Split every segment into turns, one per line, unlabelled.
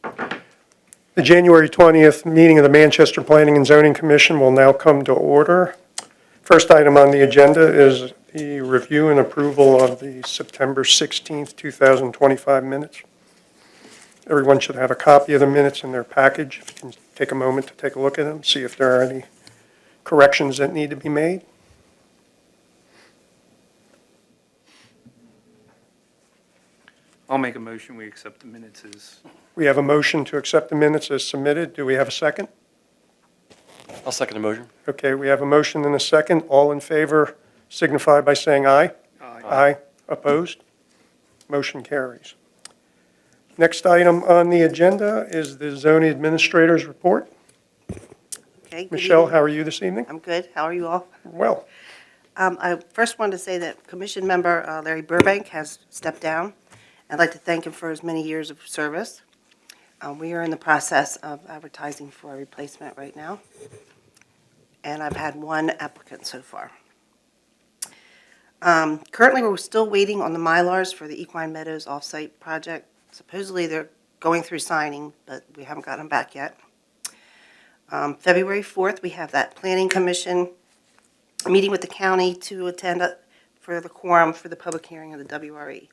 The January 20th meeting of the Manchester Planning and Zoning Commission will now come to order. First item on the agenda is the review and approval of the September 16th, 2025 minutes. Everyone should have a copy of the minutes in their package. If you can take a moment to take a look at them, see if there are any corrections that need to be made.
I'll make a motion, we accept the minutes as,
We have a motion to accept the minutes as submitted. Do we have a second?
I'll second the motion.
Okay, we have a motion and a second. All in favor signify by saying aye. Aye. Opposed? Motion carries. Next item on the agenda is the zoning administrator's report.
Okay, good
Michelle,
evening.
how are you this evening?
I'm good. How are you all?
Well,
I first wanted to say that Commission Member Larry Burbank has stepped down. I'd like to thank him for his many years of service. We are in the process of advertising for a replacement right now, and I've had one applicant so far. Currently, we're still waiting on the Mylars for the Equine Meadows off-site project. Supposedly, they're going through signing, but we haven't gotten them back yet. February 4th, we have that Planning Commission meeting with the county to attend for the quorum for the public hearing of the WRE.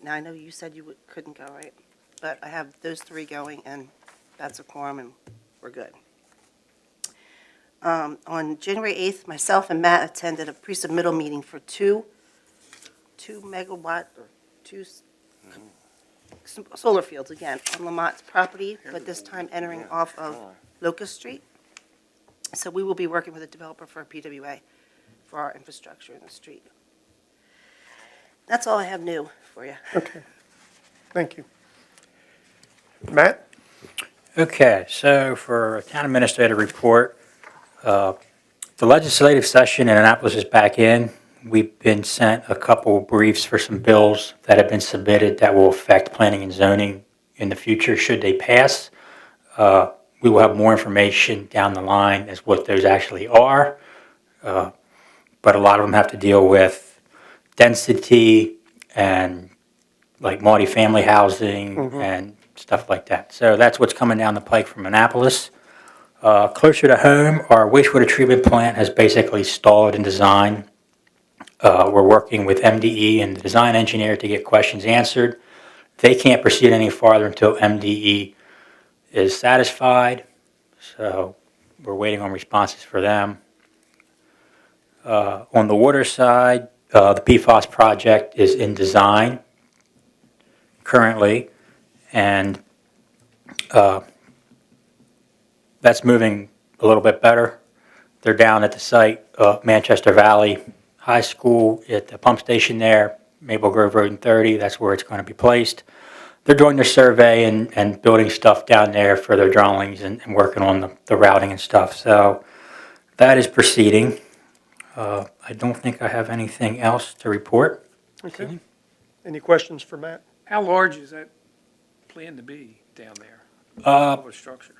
Now, I know you said you couldn't go, right? But I have those three going, and that's a quorum, and we're good. On January 8th, myself and Matt attended a pre-submittal meeting for two megawatt, or two solar fields, again, on Lamont's property, but this time entering off of Locust Street. So we will be working with a developer for a PWA for our infrastructure in the street. That's all I have new for you.
okay. Thank you. Matt?
Okay, so for a town administrator report, the legislative session in Annapolis is back in. We've been sent a couple briefs for some bills that have been submitted that will affect planning and zoning in the future should they pass. We will have more information down the line as what those actually are, but a lot of them have to deal with density and like multifamily housing and stuff like that. So that's what's coming down the pike from Annapolis. Closer to home, our wastewater treatment plant has basically stalled in design. We're working with MDE and the design engineer to get questions answered. They can't proceed any farther until MDE is satisfied, so we're waiting on responses for them. On the water side, the PFAS project is in design currently, and that's moving a little bit better. They're down at the site, Manchester Valley High School, at the pump station there, Maple Grove Road and 30. That's where it's going to be placed. They're doing their survey and building stuff down there for their drawings and working on the routing and stuff. So that is proceeding. I don't think I have anything else to report.
Okay. Any questions for Matt?
how large is that planned to be down there? Of a structure?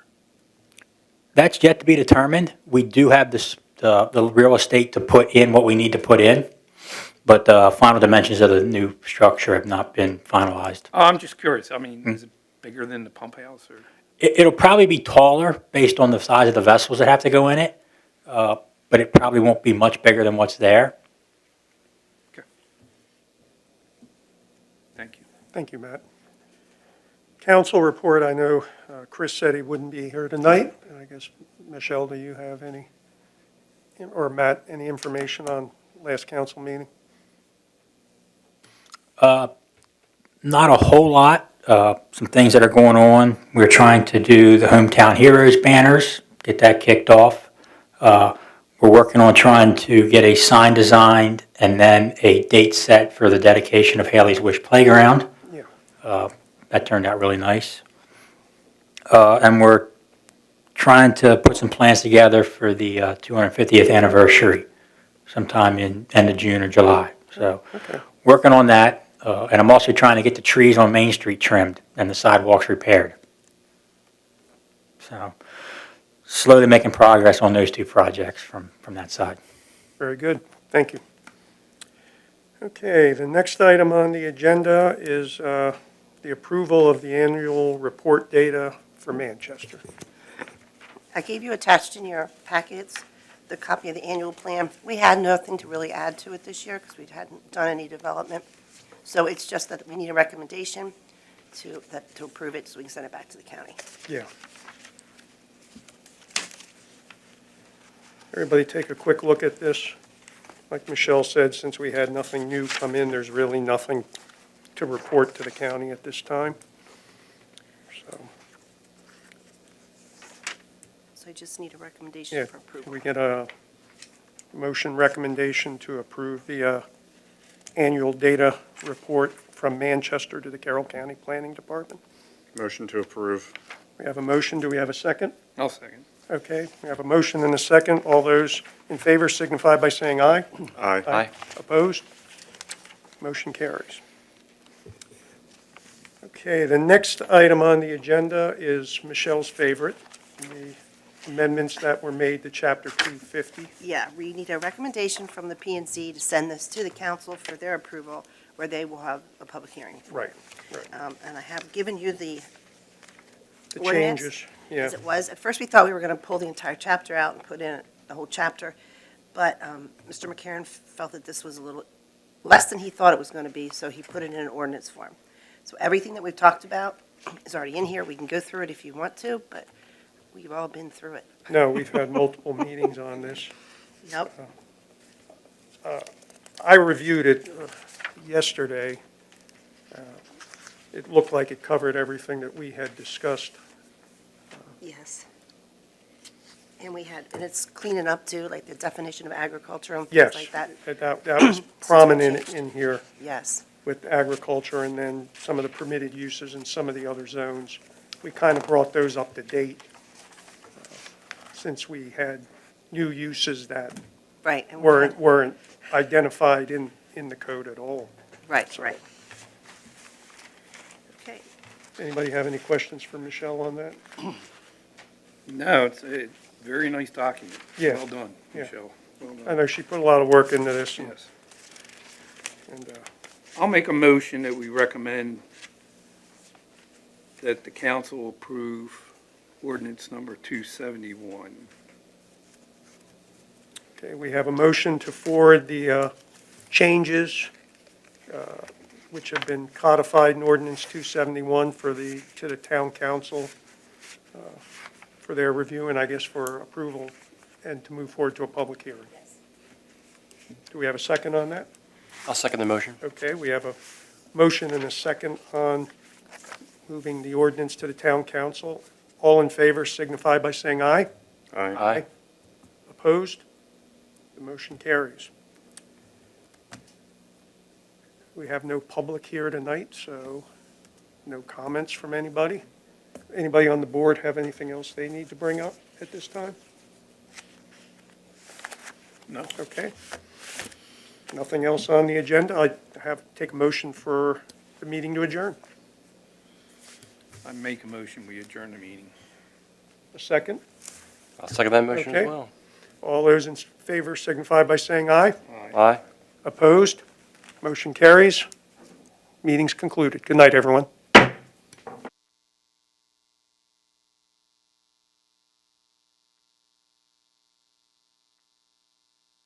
That's yet to be determined. We do have the real estate to put in what we need to put in, but the final dimensions of the new structure have not been finalized.
Oh, I'm just curious, I mean, is it bigger than the pump house, or?
It'll probably be taller based on the size of the vessels that have to go in it, but it probably won't be much bigger than what's there.
Okay. Thank you.
Thank you, Matt. Council report, I know Chris said he wouldn't be here tonight. I guess, Michelle, do you have any, or Matt, any information on last council meeting?
Not a whole lot. Some things that are going on. We're trying to do the Hometown Heroes banners, get that kicked off. We're working on trying to get a sign designed and then a date set for the dedication of Haley's Wish Playground.
Yeah.
That turned out really nice. And we're trying to put some plans together for the 250th anniversary sometime in end of June or July. So
Okay.
working on that. And I'm also trying to get the trees on Main Street trimmed and the sidewalks repaired. So slowly making progress on those two projects from that side.
Very good. Thank you. Okay, the next item on the agenda is the approval of the annual report data for Manchester.
I gave you attached in your packets the copy of the annual plan. We had nothing to really add to it this year because we hadn't done any development. So it's just that we need a recommendation to approve it so we can send it back to the county.
Yeah. Everybody take a quick look at this. Like Michelle said, since we had nothing new come in, there's really nothing to report to the county at this time. So,
So I just need a
yeah,
recommendation for
can
approval.
we get a motion recommendation to approve the annual data report from Manchester to the Carroll County Planning Department?
Motion to approve.
We have a motion. Do we have a second?
I'll second.
Okay, we have a motion and a second. All those in favor signify by saying aye.
Aye.
Aye.
Opposed? Motion carries. Okay, the next item on the agenda is Michelle's favorite, the amendments that were made to Chapter 250.
Yeah, we need a recommendation from the PNC to send this to the council for their approval, where they will have a public hearing.
Right, right.
And I have given you the
The
ordinance,
changes, yeah.
as it was. At first, we thought we were going to pull the entire chapter out and put in the whole chapter, but Mr. McCarron felt that this was a little less than he thought it was going to be, so he put it in an ordinance form. So everything that we've talked about is already in here. We can go through it if you want to, but we've all been through it.
No, we've had multiple meetings on this.
Nope.
I reviewed it yesterday. It looked like it covered everything that we had discussed.
Yes. And and it's cleaning up too, like the definition of agriculture and
Yes,
things like that.
that was prominent in here
Yes.
with agriculture and then some of the permitted uses in some of the other zones. We kind of brought those up to date since we had new uses that
Right. And
weren't identified in the code at all.
Right, right. Okay.
Anybody have any questions for Michelle on that?
No, it's a very nice document.
Yeah.
Well done,
Yeah.
Michelle. Well
I
done.
know she put a lot of work into this,
Yes.
and
I'll make a motion that we recommend that the council approve ordinance number 271.
okay, we have a motion to forward the changes which have been codified in ordinance 271 to the town council for their review and I guess for approval and to move forward to a public hearing. Do we have a second on that?
I'll second the motion.
Okay, we have a motion and a second on moving the ordinance to the town council. All in favor signify by saying aye.
Aye.
Aye.
Opposed? The motion carries. We have no public here tonight, so no comments from anybody. Anybody on the board have anything else they need to bring up at this time?
No.
Okay. Nothing else on the agenda. I take a motion for the meeting to adjourn.
I make a motion, we adjourn the meeting.
A second.
I'll second that motion as
Okay.
well.
All those in favor signify by saying aye.
Aye.
Aye.
Opposed? Motion carries. Meeting's concluded. Good night, everyone.